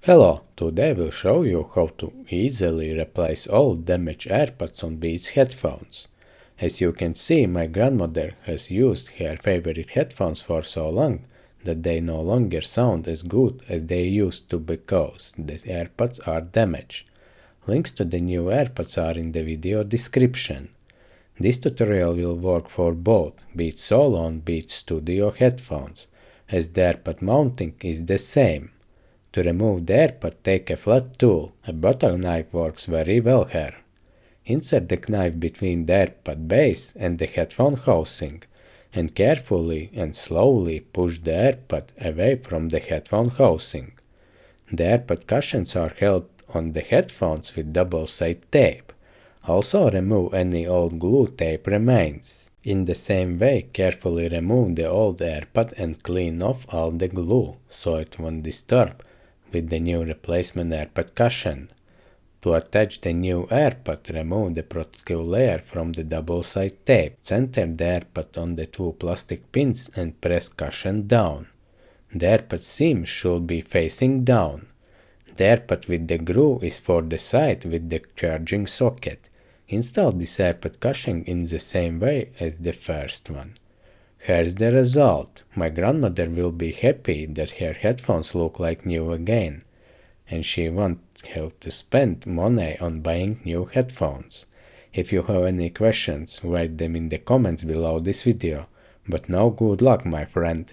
Hello, today we'll show you how to easily replace old damaged AirPods on Beats headphones. As you can see, my grandmother has used her favorite headphones for so long that they no longer sound as good as they used to because the AirPods are damaged. Links to the new AirPods are in the video description. This tutorial will work for both Beats Solo and Beats Studio headphones, as the AirPod mounting is the same. To remove the AirPod, take a flat tool. A butter knife works very well here. Insert the knife between the AirPod base and the headphone housing, and carefully and slowly push the AirPod away from the headphone housing. The AirPod cushions are held on the headphones with double-sided tape. Also remove any old glue tape remains. In the same way, carefully remove the old AirPod and clean off all the glue, so it won't disturb with the new replacement AirPod cushion. To attach the new AirPod, remove the protective layer from the double-sided tape. Center the AirPod on the two plastic pins and press cushion down. The AirPod seam should be facing down. The AirPod with the groove is for the side with the charging socket. Install this AirPod cushion in the same way as the first one. Here's the result. My grandmother will be happy that her headphones look like new again, and she won't have to spend money on buying new headphones. If you have any questions, write them in the comments below this video. But now good luck, my friend.